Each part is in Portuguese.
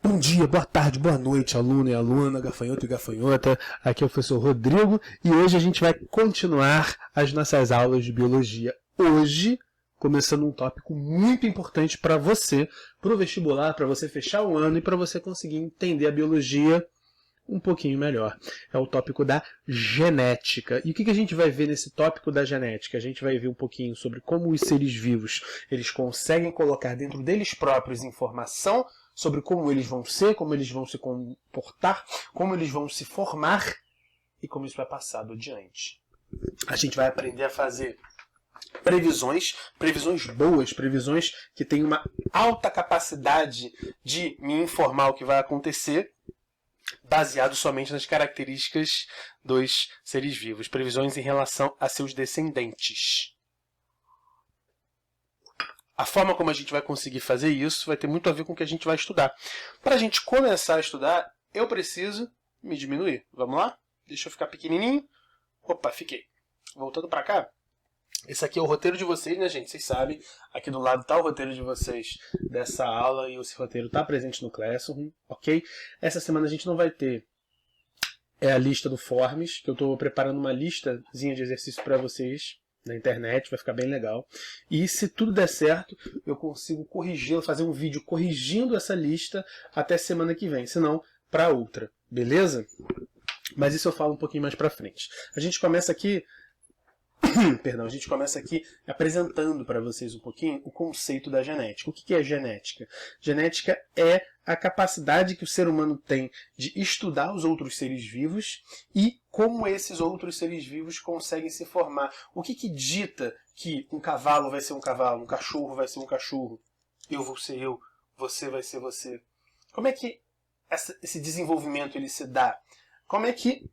Bom dia, boa tarde, boa noite, aluno e aluna, gafanhoto e gafanhota. Aqui é o professor Rodrigo e hoje a gente vai continuar as nossas aulas de biologia. Hoje, começando um tópico muito importante para você, para o vestibular, para você fechar o ano e para você conseguir entender a biologia um pouquinho melhor. É o tópico da genética. E o que a gente vai ver nesse tópico da genética? A gente vai ver um pouquinho sobre como os seres vivos eles conseguem colocar dentro deles próprios informação sobre como eles vão ser, como eles vão se comportar, como eles vão se formar e como isso vai passar adiante. A gente vai aprender a fazer previsões boas, previsões que têm uma alta capacidade de me informar o que vai acontecer, baseado somente nas características dos seres vivos, previsões em relação a seus descendentes. A forma como a gente vai conseguir fazer isso vai ter muito a ver com o que a gente vai estudar. Para a gente começar a estudar, eu preciso me diminuir. Vamos lá? Deixa eu ficar pequenininho. Opa, fiquei. Voltando para cá. Esse aqui é o roteiro de vocês, né, gente? Vocês sabem. Aqui do lado está o roteiro de vocês dessa aula e esse roteiro está presente no Classroom, ok? Essa semana a gente não vai ter a lista do Forms, que eu estou preparando uma listazinha de exercícios para vocês na internet, vai ficar bem legal. E se tudo der certo, eu consigo corrigir, fazer um vídeo corrigindo essa lista até semana que vem, senão para outra, beleza? Mas isso eu falo um pouquinho mais para frente. A gente começa aqui a gente começa aqui apresentando para vocês um pouquinho o conceito da genética. O que é genética? Genética é a capacidade que o ser humano tem de estudar os outros seres vivos e como esses outros seres vivos conseguem se formar. O que dita que um cavalo vai ser um cavalo, um cachorro vai ser um cachorro, eu vou ser eu, você vai ser você? Como é que esse desenvolvimento ele se dá? Como é que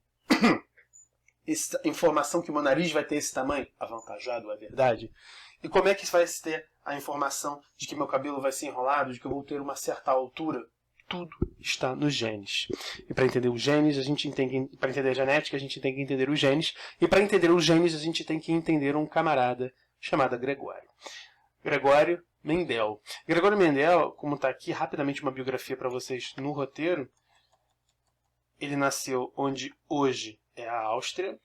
essa informação que o meu nariz vai ter esse tamanho? Avantajado, é verdade? E como é que vai se ter a informação de que meu cabelo vai ser enrolado, de que eu vou ter uma certa altura? Tudo está nos genes. E para entender os genes, para entender a genética, a gente tem que entender os genes. E para entender os genes, a gente tem que entender um camarada chamado Gregório. Gregório Mendel. Gregório Mendel, como está aqui rapidamente uma biografia para vocês no roteiro, ele nasceu onde hoje é a Áustria,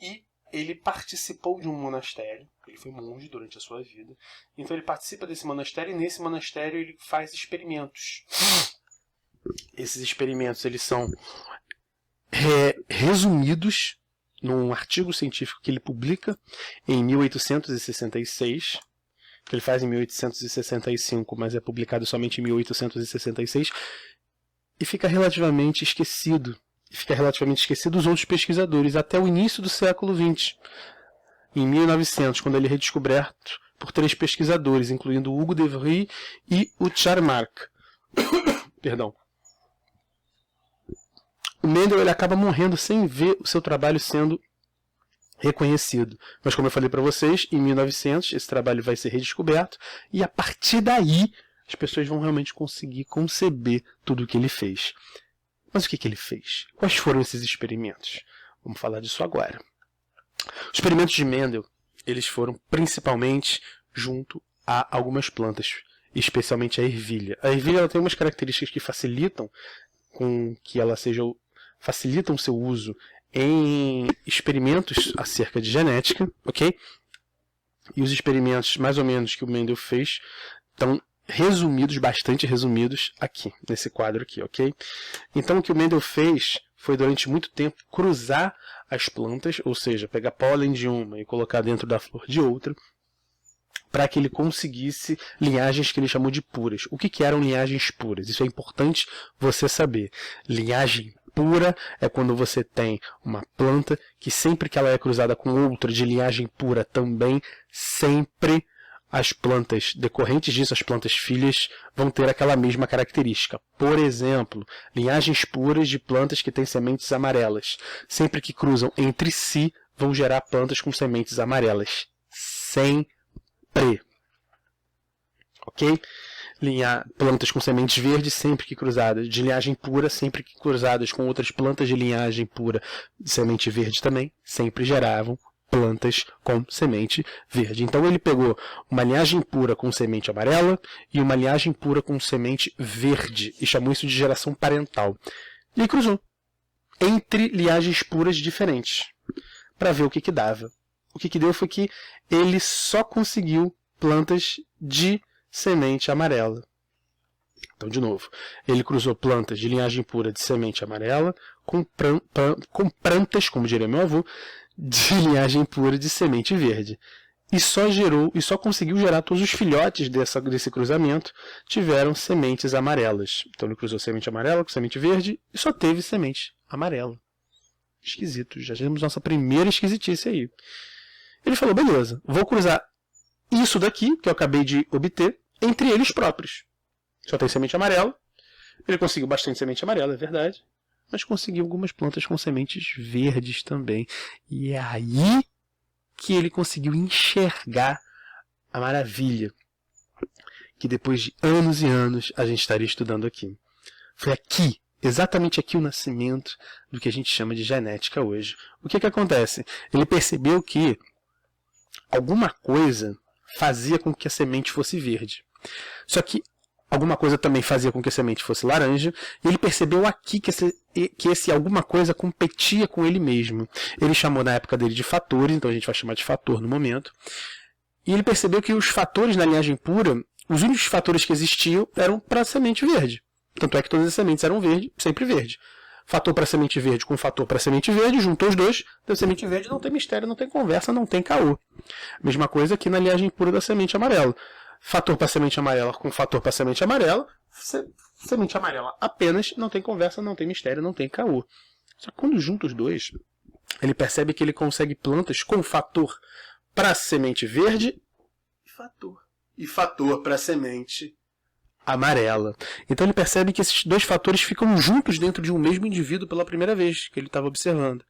e ele participou de um monastério, ele foi monge durante a sua vida, então ele participa desse monastério, e nesse monastério ele faz experimentos. Esses experimentos eles são resumidos num artigo científico que ele publica em 1866, que ele faz em 1865, mas é publicado somente em 1866, e fica relativamente esquecido dos outros pesquisadores até o início do século XX. Em 1900, quando ele é redescoberto por 3 pesquisadores, incluindo Hugo de Vries e o Charmark. Perdão. O Mendel ele acaba morrendo sem ver o seu trabalho sendo reconhecido. Mas como eu falei para vocês, em 1900 esse trabalho vai ser redescoberto e a partir daí as pessoas vão realmente conseguir conceber tudo o que ele fez. Mas o que ele fez? Quais foram esses experimentos? Vamos falar disso agora. Os experimentos de Mendel, eles foram principalmente junto a algumas plantas, especialmente a ervilha. A ervilha ela tem umas características que facilitam facilitam o seu uso em experimentos acerca de genética, ok? E os experimentos, mais ou menos, que o Mendel fez, estão bastante resumidos aqui, nesse quadro aqui, ok? Então o que o Mendel fez foi durante muito tempo cruzar as plantas, ou seja, pegar pólen de uma e colocar dentro da flor de outra, para que ele conseguisse linhagens que ele chamou de puras. O que eram linhagens puras? Isso é importante você saber. Linhagem pura é quando você tem uma planta que sempre que ela é cruzada com outra de linhagem pura também, sempre as plantas decorrentes disso, as plantas filhas, vão ter aquela mesma característica. Por exemplo, linhagens puras de plantas que têm sementes amarelas. Sempre que cruzam entre si, vão gerar plantas com sementes amarelas. Sempre. Ok? Plantas com sementes verdes, sempre que cruzadas de linhagem pura, sempre que cruzadas com outras plantas de linhagem pura de semente verde também, sempre geravam plantas com semente verde. Então ele pegou uma linhagem pura com semente amarela e uma linhagem pura com semente verde e chamou isso de geração parental. E aí cruzou entre linhagens puras diferentes para ver o que dava. O que deu foi que ele só conseguiu plantas de semente amarela. Então, de novo, ele cruzou plantas de linhagem pura de semente amarela com plantas, como diria meu avô, de linhagem pura de semente verde. E só conseguiu gerar todos os filhotes desse cruzamento, tiveram sementes amarelas. Então ele cruzou semente amarela com semente verde e só teve semente amarela. Esquisito, já temos nossa primeira esquisitice aí. Ele falou, beleza, vou cruzar isso daqui, que eu acabei de obter, entre eles próprios. Só tem semente amarela. Ele conseguiu bastante semente amarela, é verdade. Mas conseguiu algumas plantas com sementes verdes também. E é aí que ele conseguiu enxergar a maravilha que depois de anos e anos a gente estaria estudando aqui. Foi aqui, exatamente aqui, o nascimento do que a gente chama de genética hoje. O que acontece? Ele percebeu que alguma coisa fazia com que a semente fosse verde. Só que alguma coisa também fazia com que a semente fosse laranja, e ele percebeu aqui que esse alguma coisa competia com ele mesmo. Ele chamou na época dele de fatores, então a gente vai chamar de fator no momento. E ele percebeu que os fatores na linhagem pura, os únicos fatores que existiam eram para a semente verde. Tanto é que todas as sementes eram verde, sempre verde. Fator para semente verde com fator para semente verde, juntou os dois, deu semente verde, não tem mistério, não tem conversa, não tem caô. Mesma coisa aqui na linhagem pura da semente amarela. Fator para semente amarela com fator para semente amarela, semente amarela apenas, não tem conversa, não tem mistério, não tem caô. Só que quando junta os dois, ele percebe que ele consegue plantas com fator para semente verde e fator para semente amarela. Então ele percebe que esses dois fatores ficam juntos dentro de um mesmo indivíduo pela primeira vez que ele estava observando.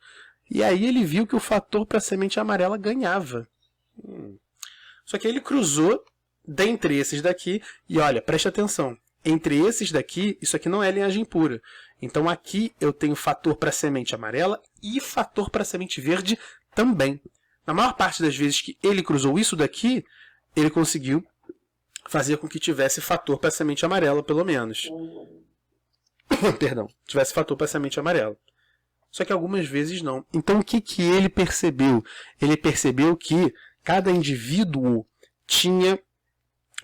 E aí ele viu que o fator para semente amarela ganhava. Só que aí ele cruzou dentre esses daqui, e olha, preste atenção, entre esses daqui, isso aqui não é linhagem pura. Então aqui eu tenho fator para semente amarela e fator para semente verde também. Na maior parte das vezes que ele cruzou isso daqui, ele conseguiu fazer com que tivesse fator para semente amarela, pelo menos. Perdão, tivesse fator para semente amarela. Só que algumas vezes não. Então o que ele percebeu? Ele percebeu que cada indivíduo tinha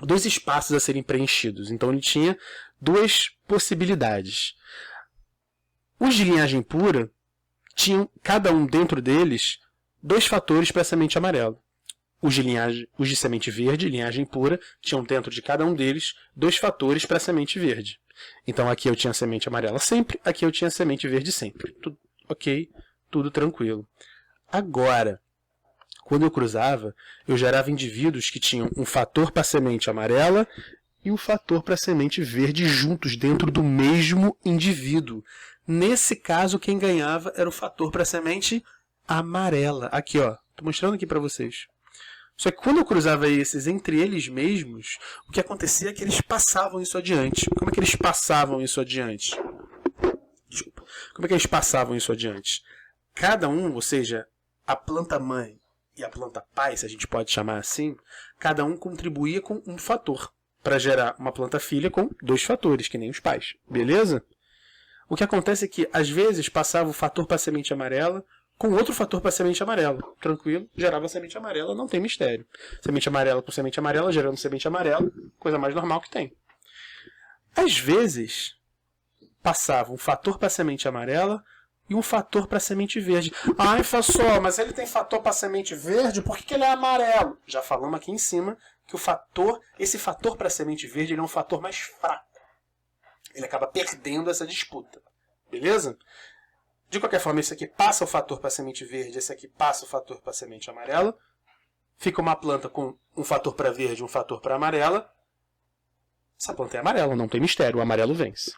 dois espaços a serem preenchidos. Então ele tinha duas possibilidades. Os de linhagem pura tinham, cada um dentro deles, dois fatores para a semente amarela. Os de semente verde, linhagem pura, tinham dentro de cada um deles dois fatores para a semente verde. Então aqui eu tinha semente amarela sempre, aqui eu tinha semente verde sempre. Tudo ok, tudo tranquilo. Agora, quando eu cruzava, eu gerava indivíduos que tinham um fator para a semente amarela e um fator para a semente verde juntos dentro do mesmo indivíduo. Nesse caso, quem ganhava era o fator para a semente amarela. Aqui, ó, estou mostrando aqui para vocês. Só que quando eu cruzava esses entre eles mesmos, o que acontecia é que eles passavam isso adiante. Como é que eles passavam isso adiante? Desculpa. Como é que eles passavam isso adiante? Cada um, ou seja, a planta mãe e a planta pai, se a gente pode chamar assim, cada um contribuía com um fator para gerar uma planta filha com dois fatores, que nem os pais. Beleza? O que acontece é que, às vezes, passava o fator para a semente amarela com outro fator para a semente amarela. Tranquilo, gerava a semente amarela, não tem mistério. Semente amarela com semente amarela, gerando semente amarela, coisa mais normal que tem. Às vezes, passava um fator para a semente amarela e um fator para a semente verde. Ai, professor, mas ele tem fator para a semente verde, por que ele é amarelo? Já falamos aqui em cima que esse fator para a semente verde ele é um fator mais fraco. Ele acaba perdendo essa disputa. Beleza? De qualquer forma, esse aqui passa o fator para a semente verde, esse aqui passa o fator para a semente amarela. Fica uma planta com um fator para verde e um fator para amarela. Essa planta é amarela, não tem mistério, o amarelo vence.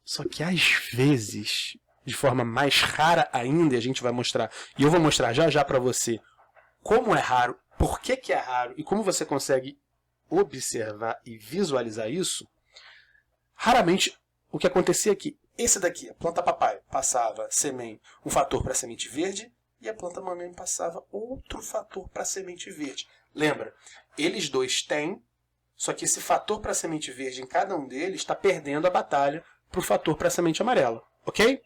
Só que às vezes, de forma mais rara ainda, e a gente vai mostrar, e eu vou mostrar já já para você como é raro, por que é raro e como você consegue observar e visualizar isso. Raramente, o que acontecia é que esse daqui, a planta papai, passava um fator para a semente verde e a planta mamãe passava outro fator para a semente verde. Lembra, eles dois têm, só que esse fator para a semente verde em cada um deles está perdendo a batalha para o fator para a semente amarela, ok?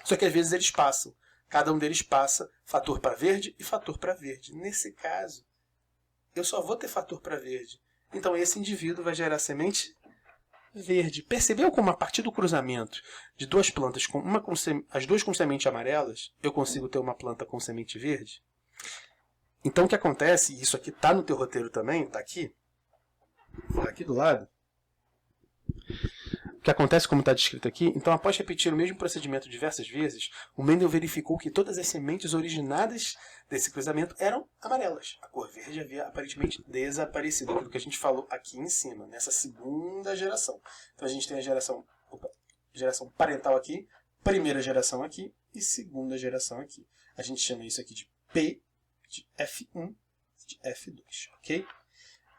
Só que às vezes eles passam. Cada um deles passa fator para verde e fator para verde. Nesse caso, eu só vou ter fator para verde. Então esse indivíduo vai gerar semente verde. Percebeu como a partir do cruzamento de duas plantas, as duas com semente amarelas, eu consigo ter uma planta com semente verde? Então o que acontece, e isso aqui está no teu roteiro também, está aqui do lado. O que acontece, como está descrito aqui, então após repetir o mesmo procedimento diversas vezes, o Mendel verificou que todas as sementes originadas desse cruzamento eram amarelas. A cor verde havia aparentemente desaparecido, aquilo que a gente falou aqui em cima, nessa segunda geração. Então a gente tem a geração parental aqui, primeira geração aqui e segunda geração aqui. A gente chama isso aqui de P, de F1, de F2, ok?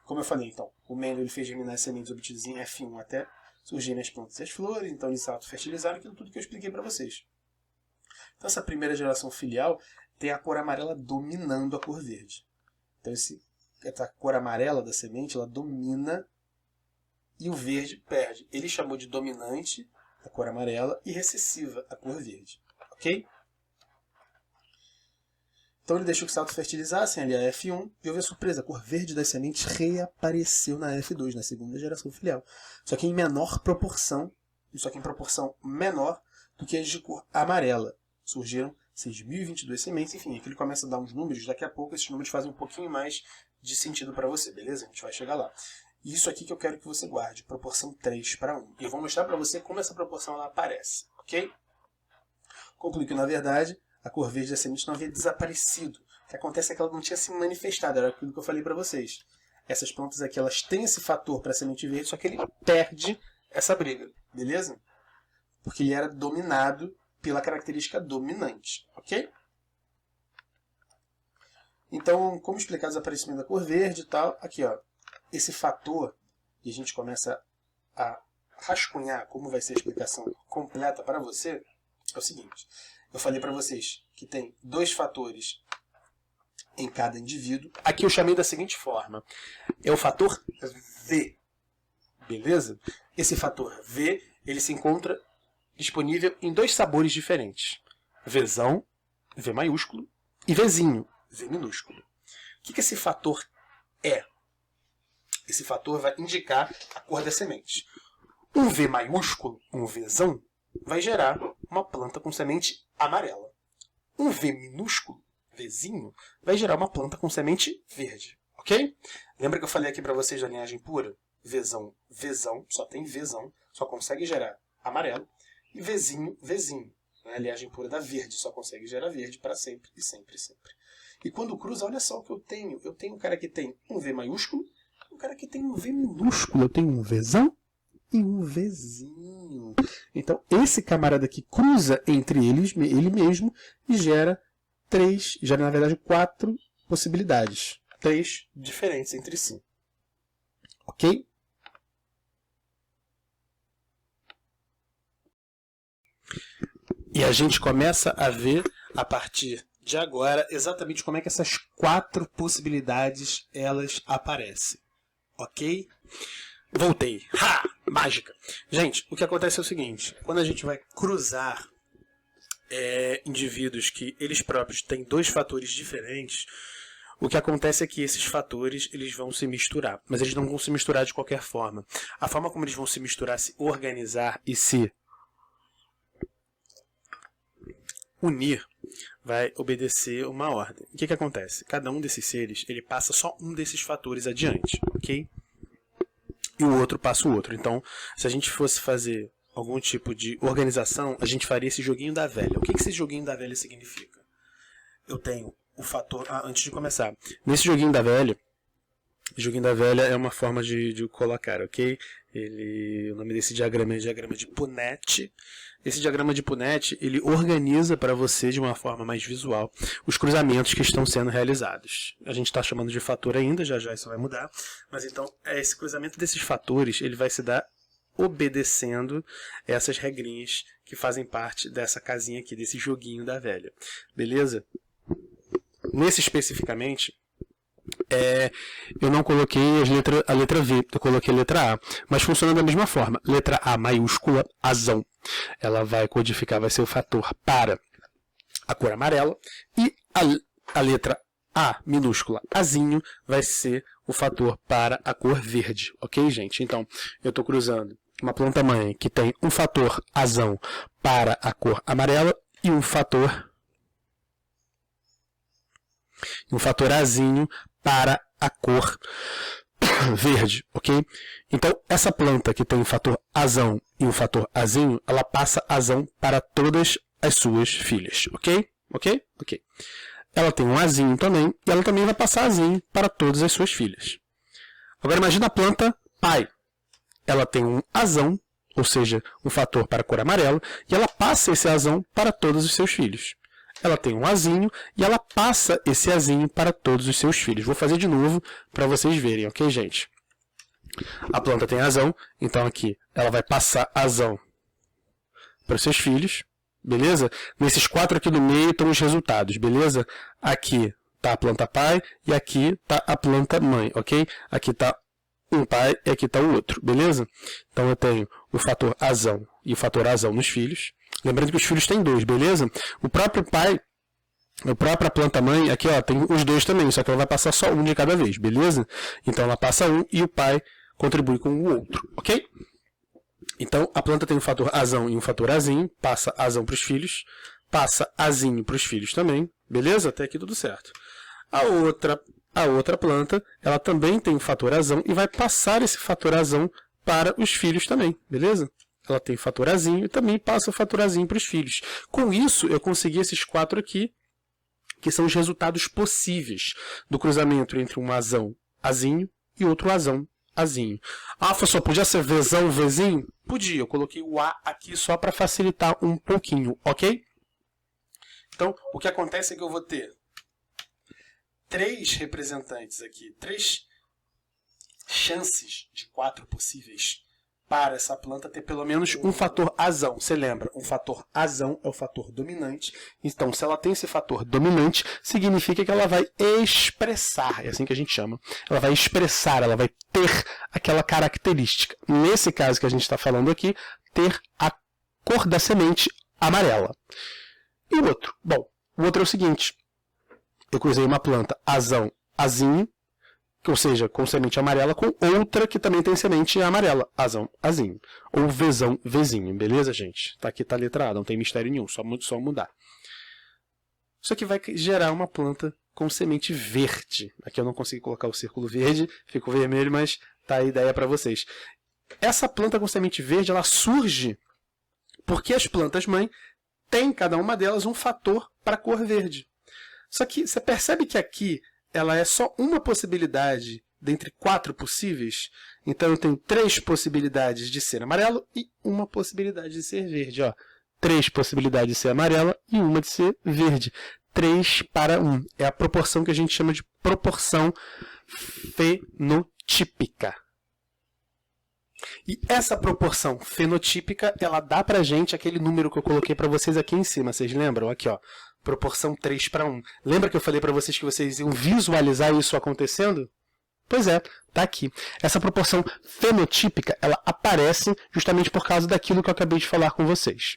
Como eu falei, então, o Mendel ele fez germinar as sementes obtidas em F1 até surgirem as plantas e as flores, então eles se autofertilizaram, aquilo tudo que eu expliquei para vocês. Então essa primeira geração filial tem a cor amarela dominando a cor verde. Então essa cor amarela da semente, ela domina e o verde perde. Ele chamou de dominante a cor amarela e recessiva a cor verde. Ok? Então ele deixou que se autofertilizassem ali a F1 e houve a surpresa, a cor verde das sementes reapareceu na F2, na segunda geração filial. Só que em menor proporção, só que em proporção menor do que as de cor amarela. Surgiram 6.022 sementes, enfim, aqui ele começa a dar uns números, daqui a pouco esses números fazem um pouquinho mais de sentido para você, beleza? A gente vai chegar lá. E isso aqui que eu quero que você guarde, proporção 3:1. E eu vou mostrar para você como essa proporção ela aparece, ok? Concluí que, na verdade, a cor verde da semente não havia desaparecido. O que acontece é que ela não tinha se manifestado, era aquilo que eu falei para vocês. Essas plantas aqui, elas têm esse fator para a semente verde, só que ele perde essa briga, beleza? Porque ele era dominado pela característica dominante, ok? Então, como explicar o desaparecimento da cor verde e tal, aqui ó, esse fator, e a gente começa a rascunhar como vai ser a explicação completa para você, é o seguinte. Eu falei para vocês que tem dois fatores em cada indivíduo. Aqui eu chamei da seguinte forma. É o fator V. Beleza? Esse fator V, ele se encontra disponível em dois sabores diferentes. Vzão, V maiúsculo, e Vzinho, V minúsculo. O que esse fator é? Esse fator vai indicar a cor da semente. Um V maiúsculo, um Vzão, vai gerar uma planta com semente amarela. Um V minúsculo, Vzinho, vai gerar uma planta com semente verde. Ok? Lembra que eu falei aqui para vocês da linhagem pura? Vzão, só tem Vzão, só consegue gerar amarelo. E Vzinho, né? A linhagem pura da verde, só consegue gerar verde para sempre e sempre e sempre. E quando cruza, olha só o que eu tenho. Eu tenho um cara que tem um V maiúsculo, um cara que tem um V minúsculo. Eu tenho um Vzão e um Vzinho. Então, esse camarada aqui cruza entre ele mesmo e gera na verdade, 4 possibilidades. 3 diferentes entre si. Ok? E a gente começa a ver, a partir de agora, exatamente como é que essas 4 possibilidades elas aparecem. Ok? Voltei. Ha! Mágica. Gente, o que acontece é o seguinte. Quando a gente vai cruzar indivíduos que eles próprios têm dois fatores diferentes, o que acontece é que esses fatores eles vão se misturar. Mas eles não vão se misturar de qualquer forma. A forma como eles vão se misturar, se organizar e se unir vai obedecer uma ordem. O que acontece? Cada um desses seres ele passa só um desses fatores adiante. Ok? E o outro passa o outro. Então, se a gente fosse fazer algum tipo de organização, a gente faria esse joguinho da velha. O que esse joguinho da velha significa? Eu tenho o fator... antes de começar. Nesse joguinho da velha é uma forma de colocar, ok? O nome desse diagrama é diagrama de Punnett. Esse diagrama de Punnett, ele organiza para você de uma forma mais visual os cruzamentos que estão sendo realizados. A gente está chamando de fator ainda, já isso vai mudar. Mas então, esse cruzamento desses fatores, ele vai se dar obedecendo essas regrinhas que fazem parte dessa casinha aqui, desse joguinho da velha. Beleza? Nesse especificamente, eu não coloquei a letra V, eu coloquei a letra A, mas funciona da mesma forma. Letra A maiúscula, azão. Ela vai codificar, vai ser o fator para a cor amarela, e a letra A minúscula, azinho, vai ser o fator para a cor verde, ok, gente? Então, eu estou cruzando uma planta-mãe que tem um fator azão para a cor amarela e um fator azinho para a cor verde, ok? Então, essa planta que tem um fator azão e um fator azinho, ela passa azão para todas as suas filhas, ok? Ok? Ok. Ela tem um azinho também, e ela também vai passar azinho para todas as suas filhas. Agora imagina a planta pai. Ela tem um azão, ou seja, um fator para a cor amarela, e ela passa esse azão para todos os seus filhos. Ela tem um azinho, e ela passa esse azinho para todos os seus filhos. Vou fazer de novo para vocês verem, ok, gente? A planta tem azão, então aqui ela vai passar azão para os seus filhos. Beleza? Nesses 4 aqui do meio estão os resultados, beleza? Aqui está a planta pai e aqui está a planta mãe, ok? Aqui está um pai e aqui está o outro, beleza? Então eu tenho o fator azão e o fator azão nos filhos. Lembrando que os filhos têm 2, beleza? O próprio pai, a própria planta mãe, aqui ó, tem os 2 também, só que ela vai passar só um de cada vez, beleza? Então ela passa um e o pai contribui com o outro, ok? Então, a planta tem um fator azão e um fator azinho, passa azão para os filhos, passa azinho para os filhos também, beleza? Até aqui tudo certo. A outra planta, ela também tem um fator azão e vai passar esse fator azão para os filhos também, beleza? Ela tem fator azinho e também passa o fator azinho para os filhos. Com isso, eu consegui esses 4 aqui, que são os resultados possíveis do cruzamento entre um azão azinho e outro azão azinho. Ah, só podia ser Vzão, Vzinho? Podia, eu coloquei o A aqui só para facilitar um pouquinho, ok? Então, o que acontece é que eu vou ter 3 representantes aqui, 3 chances de 4 possíveis para essa planta ter pelo menos um fator azão. Você lembra? Um fator azão é o fator dominante. Então, se ela tem esse fator dominante, significa que ela vai expressar, é assim que a gente chama. Ela vai expressar, ela vai ter aquela característica. Nesse caso que a gente está falando aqui, ter a cor da semente amarela. E o outro? Bom, o outro é o seguinte. Eu cruzei uma planta azão, azinho, ou seja, com semente amarela, com outra que também tem semente amarela, azão, azinho. Ou Vzão, Vzinho, beleza, gente? Tá aqui, tá a letra A, não tem mistério nenhum, só mudar. Isso aqui vai gerar uma planta com semente verde. Aqui eu não consegui colocar o círculo verde, ficou vermelho, mas tá a ideia para vocês. Essa planta com semente verde, ela surge porque as plantas mãe têm, cada uma delas, um fator para a cor verde. Só que você percebe que aqui ela é só uma possibilidade dentre 4 possíveis. Então eu tenho 3 possibilidades de ser amarelo e uma possibilidade de ser verde. Ó. 3 possibilidades de ser amarela e uma de ser verde. 3 para 1. É a proporção que a gente chama de proporção fenotípica. E essa proporção fenotípica, ela dá pra gente aquele número que eu coloquei para vocês aqui em cima. Vocês lembram? Aqui, ó. Proporção 3 para 1. Lembra que eu falei para vocês que vocês iam visualizar isso acontecendo? Pois é, tá aqui. Essa proporção fenotípica, ela aparece justamente por causa daquilo que eu acabei de falar com vocês.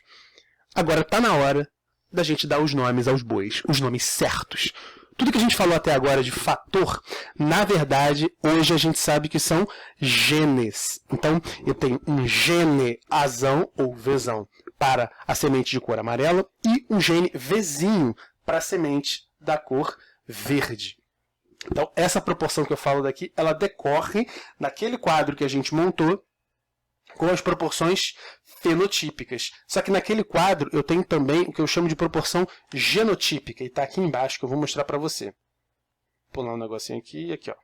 Agora tá na hora da gente dar os nomes aos bois, os nomes certos. Tudo que a gente falou até agora de fator, na verdade, hoje a gente sabe que são genes. Então, eu tenho um gene azão ou Vzão para a semente de cor amarela e um gene Vzinho para a semente da cor verde. Então, essa proporção que eu falo daqui, ela decorre naquele quadro que a gente montou com as proporções fenotípicas. Só que naquele quadro eu tenho também o que eu chamo de proporção genotípica. E está aqui embaixo que eu vou mostrar para você. Vou pular um negocinho aqui e aqui. Ó.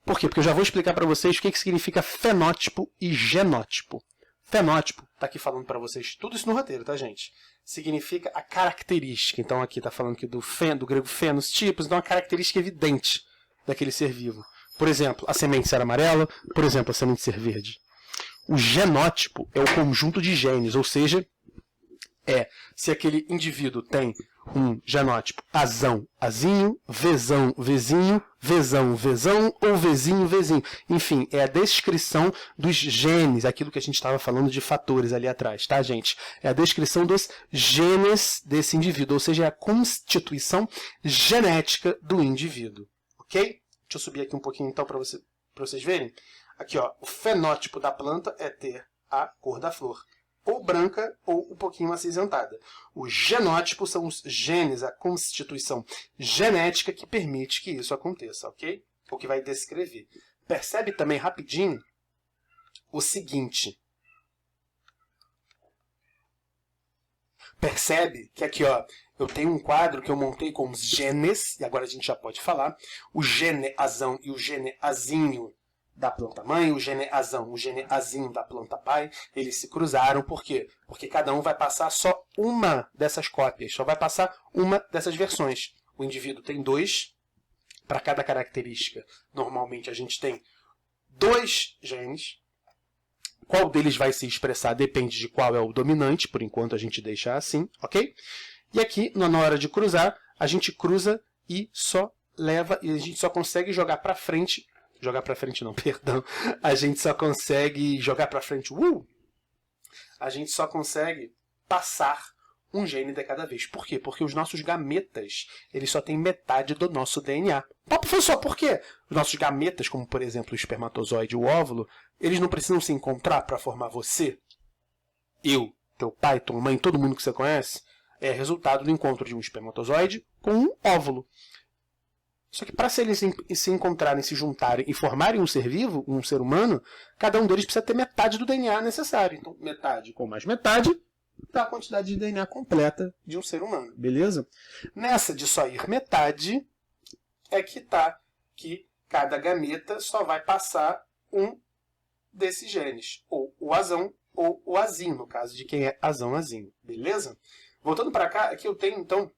Por quê? Porque eu já vou explicar para vocês o que significa fenótipo e genótipo. Fenótipo, está aqui falando para vocês tudo isso no roteiro, tá, gente? Significa a característica. Então aqui está falando aqui do grego fenos, tipos, então a característica evidente daquele ser vivo. Por exemplo, a semente ser amarela, por exemplo, a semente ser verde. O genótipo é o conjunto de genes, ou seja, se aquele indivíduo tem um genótipo azão, azinho, vezão, vezinho, vezão, vezão ou vezinho, vezinho. Enfim, é a descrição dos genes, aquilo que a gente estava falando de fatores ali atrás, tá, gente? É a descrição dos genes desse indivíduo, ou seja, é a constituição genética do indivíduo, ok? Deixa eu subir aqui um pouquinho então para vocês verem. Aqui, ó, o fenótipo da planta é ter a cor da flor, ou branca ou um pouquinho acinzentada. O genótipo são os genes, a constituição genética que permite que isso aconteça, ok? O que vai descrever. Percebe também rapidinho o seguinte. Percebe que aqui, ó, eu tenho um quadro que eu montei com os genes, e agora a gente já pode falar, o gene azão e o gene azinho da planta mãe, o gene azão, o gene azinho da planta pai, eles se cruzaram. Por quê? Porque cada um vai passar só uma dessas cópias, só vai passar uma dessas versões. O indivíduo tem 2, para cada característica. Normalmente a gente tem 2 genes. Qual deles vai se expressar depende de qual é o dominante, por enquanto a gente deixa assim, ok? E aqui, na hora de cruzar, a gente cruza e só leva, e a gente só consegue jogar para frente. Jogar para frente não, perdão. A gente só consegue jogar para frente. A gente só consegue passar um gene de cada vez. Por quê? Porque os nossos gametas, eles só têm metade do nosso DNA. Pô, professor, por quê? Os nossos gametas, como por exemplo o espermatozoide e o óvulo, eles não precisam se encontrar para formar você? Eu, teu pai, tua mãe, todo mundo que você conhece, é resultado do encontro de um espermatozoide com um óvulo. Só que para eles se encontrarem, se juntarem e formarem um ser vivo, um ser humano, cada um deles precisa ter metade do DNA necessário. Então, metade com mais metade dá a quantidade de DNA completa de um ser humano, beleza? Nessa de só ir metade, é que tá que cada gameta só vai passar um desses genes, ou o azão ou o azinho, no caso de quem é azão-azinho, beleza? Voltando para cá, aqui eu tenho, então,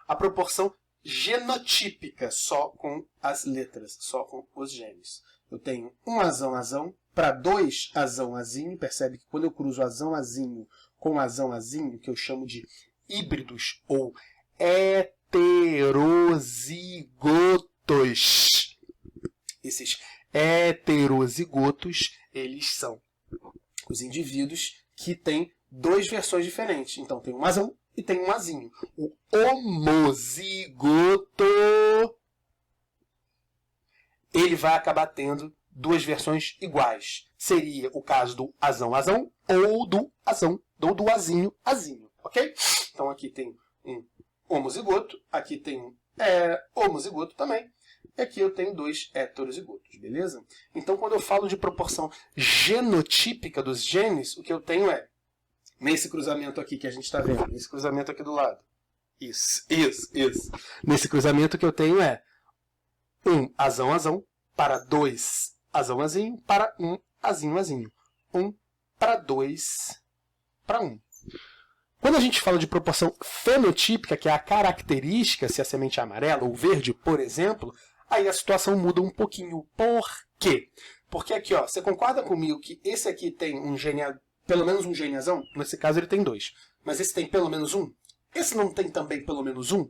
a proporção genotípica, só com as letras, só com os genes. Eu tenho um azão-azão para 2 azão-azinho. Percebe que quando eu cruzo azão-azinho com azão-azinho, que eu chamo de híbridos ou heterozigotos. Esses heterozigotos, eles são os indivíduos que têm 2 versões diferentes. Então tem um azão e tem um azinho. O homozigoto, ele vai acabar tendo 2 versões iguais. Seria o caso do azão-azão ou do azão, ou do azinho-azinho, ok? Então aqui tem um homozigoto, aqui tem um homozigoto também, e aqui eu tenho 2 heterozigotos, beleza? Então quando eu falo de proporção genotípica dos genes, o que eu tenho é, nesse cruzamento aqui que a gente está vendo, nesse cruzamento aqui do lado. Isso. Nesse cruzamento que eu tenho é um azão-azão para 2 azão-azinho para 1 azinho-azinho. 1 para 2 para 1. Quando a gente fala de proporção fenotípica, que é a característica, se a semente é amarela ou verde, por exemplo, aí a situação muda um pouquinho. Por quê? Porque aqui, ó, você concorda comigo que esse aqui tem um gene, pelo menos um geneazão? Nesse caso ele tem 2. Mas esse tem pelo menos 1? Esse não tem também pelo menos 1?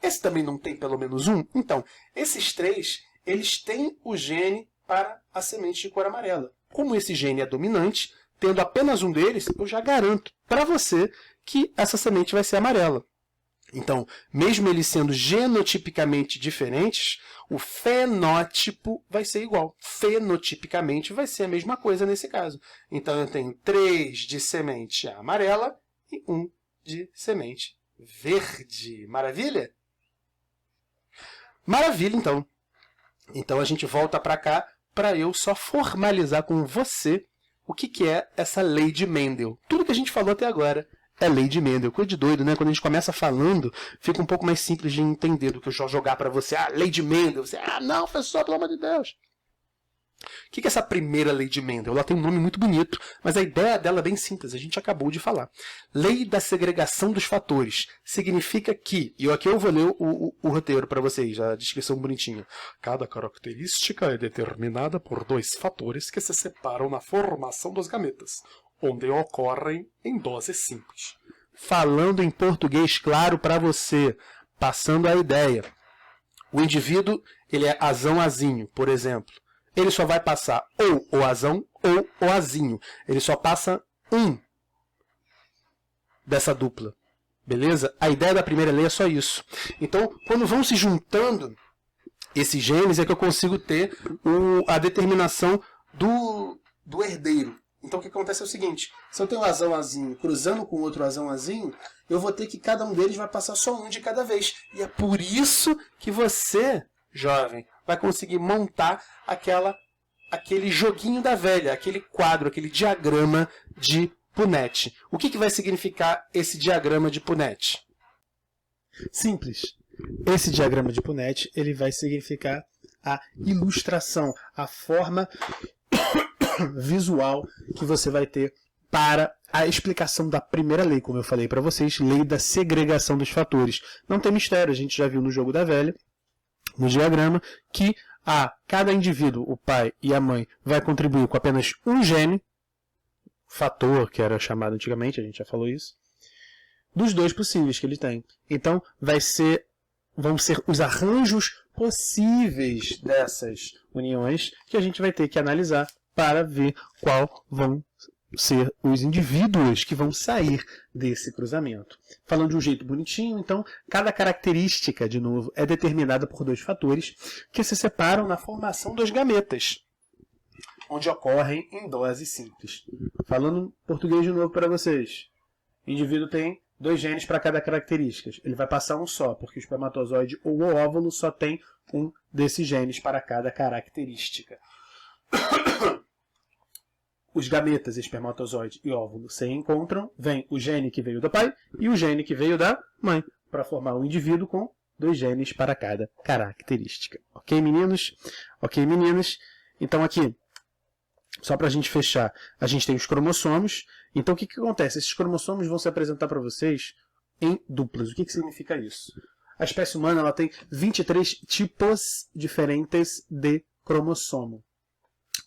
Esse também não tem pelo menos 1? Então, esses 3, eles têm o gene para a semente de cor amarela. Como esse gene é dominante, tendo apenas um deles, eu já garanto para você que essa semente vai ser amarela. Então, mesmo eles sendo genotipicamente diferentes, o fenótipo vai ser igual. Fenotipicamente vai ser a mesma coisa nesse caso. Então, eu tenho 3 de semente amarela e 1 de semente verde. Maravilha? Maravilha, então. Então, a gente volta para cá para eu só formalizar com você o que é essa lei de Mendel. Tudo que a gente falou até agora é lei de Mendel. Coisa de doido, né? Quando a gente começa falando, fica um pouco mais simples de entender do que eu jogar para você. Ah, lei de Mendel. Você, não, professor, pelo amor de Deus. O que é essa primeira lei de Mendel? Ela tem um nome muito bonito, mas a ideia dela é bem simples, a gente acabou de falar. Lei da segregação dos fatores. Significa que, e aqui eu vou ler o roteiro para vocês, a descrição bonitinha. Cada característica é determinada por dois fatores que se separam na formação dos gametas, onde ocorrem em doses simples. Falando em português claro para você, passando a ideia. O indivíduo, ele é azão-azinho, por exemplo. Ele só vai passar ou o azão ou o azinho. Ele só passa um dessa dupla. Beleza? A ideia da primeira lei é só isso. Então, quando vão se juntando esses genes, é que eu consigo ter a determinação do herdeiro. Então, o que acontece é o seguinte. Se eu tenho um azão-azinho cruzando com outro azão-azinho, eu vou ter que cada um deles vai passar só um de cada vez. E é por isso que você, jovem, vai conseguir montar aquele joguinho da velha, aquele quadro, aquele diagrama de Punnett. O que vai significar esse diagrama de Punnett? Simples. Esse diagrama de Punnett, ele vai significar a ilustração, a forma visual que você vai ter para a explicação da primeira lei, como eu falei para vocês, lei da segregação dos fatores. Não tem mistério, a gente já viu no jogo da velha, no diagrama, que cada indivíduo, o pai e a mãe, vai contribuir com apenas um gene, fator, que era chamado antigamente, a gente já falou isso, dos dois possíveis que ele tem. Então, vão ser os arranjos possíveis dessas uniões que a gente vai ter que analisar para ver qual vão ser os indivíduos que vão sair desse cruzamento. Falando de um jeito bonitinho, então, cada característica, de novo, é determinada por dois fatores que se separam na formação dos gametas, onde ocorrem em dose simples. Falando português de novo para vocês. O indivíduo tem dois genes para cada característica. Ele vai passar um só, porque o espermatozoide ou o óvulo só tem um desses genes para cada característica. Os gametas, espermatozoide e óvulo se encontram, vem o gene que veio do pai e o gene que veio da mãe, para formar um indivíduo com dois genes para cada característica. Ok, meninos? Ok, meninas? Então aqui, só para a gente fechar, a gente tem os cromossomos. Então o que acontece? Esses cromossomos vão se apresentar para vocês em duplas. O que significa isso? A espécie humana ela tem 23 tipos diferentes de cromossomo.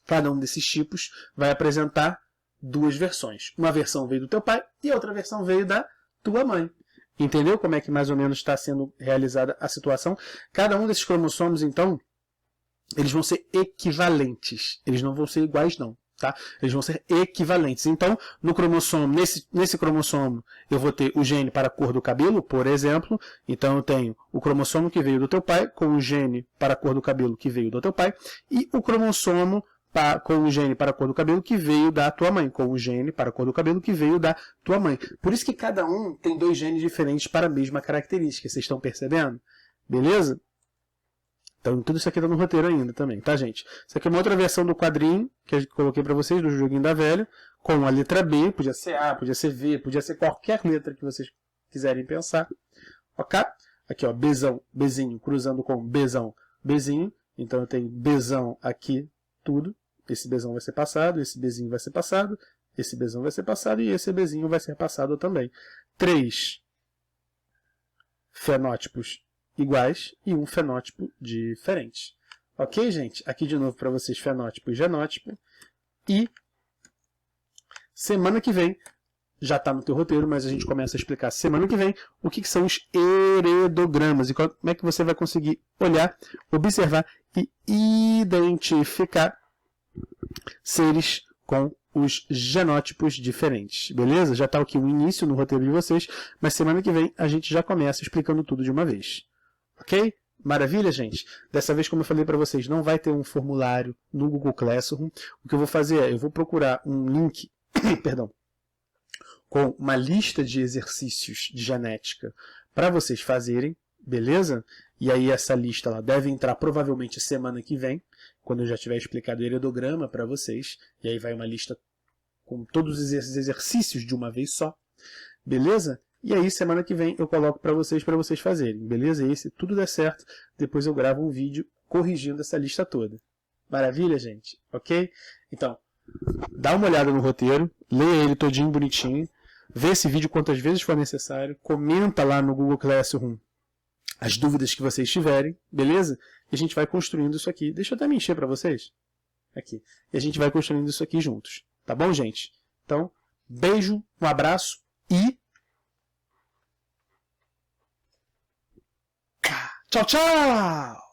Cada um desses tipos vai apresentar duas versões. Uma versão veio do teu pai e a outra versão veio da tua mãe. Entendeu como é que mais ou menos está sendo realizada a situação? Cada um desses cromossomos, então, eles vão ser equivalentes. Eles não vão ser iguais, não. Tá? Eles vão ser equivalentes. Então, no cromossomo, nesse cromossomo, eu vou ter o gene para a cor do cabelo, por exemplo. Então, eu tenho o cromossomo que veio do teu pai, com o gene para a cor do cabelo que veio do teu pai, e o cromossomo com o gene para a cor do cabelo que veio da tua mãe, com o gene para a cor do cabelo que veio da tua mãe. Por isso que cada um tem dois genes diferentes para a mesma característica. Vocês estão percebendo? Beleza? Então, tudo isso aqui está no roteiro ainda também, tá, gente? Isso aqui é uma outra versão do quadrinho que eu coloquei para vocês, do joguinho da velha, com a letra B, podia ser A, podia ser V, podia ser qualquer letra que vocês quiserem pensar. Ok? Aqui, ó, Bzão, Bzinho, cruzando com Bzão, Bzinho. Então, eu tenho Bzão aqui, tudo. Esse Bzão vai ser passado, esse Bzinho vai ser passado, esse Bzão vai ser passado e esse Bzinho vai ser passado também. 3 fenótipos iguais e um fenótipo diferente. Ok, gente? Aqui de novo para vocês fenótipo e genótipo. E semana que vem, já está no teu roteiro, mas a gente começa a explicar semana que vem o que são os heredogramas e como é que você vai conseguir olhar, observar e identificar seres com os genótipos diferentes, beleza? Já está aqui o início no roteiro de vocês, mas semana que vem a gente já começa explicando tudo de uma vez. Ok? Maravilha, gente? Dessa vez, como eu falei para vocês, não vai ter um formulário no Google Classroom. O que eu vou fazer é, eu vou procurar um link, perdão, com uma lista de exercícios de genética para vocês fazerem, beleza? E aí essa lista ela deve entrar provavelmente semana que vem, quando eu já tiver explicado o heredograma para vocês. E aí vai uma lista com todos esses exercícios de uma vez só, beleza? E aí semana que vem eu coloco para vocês fazerem, beleza? E se tudo der certo, depois eu gravo um vídeo corrigindo essa lista toda. Maravilha, gente? Ok? Então, dá uma olhada no roteiro, leia ele todinho bonitinho, vê esse vídeo quantas vezes for necessário, comenta lá no Google Classroom as dúvidas que vocês tiverem, beleza? E a gente vai construindo isso aqui. Deixa eu até me encher para vocês. Aqui. E a gente vai construindo isso aqui juntos. Tá bom, gente? Então, beijo, um abraço e... tchau, tchau!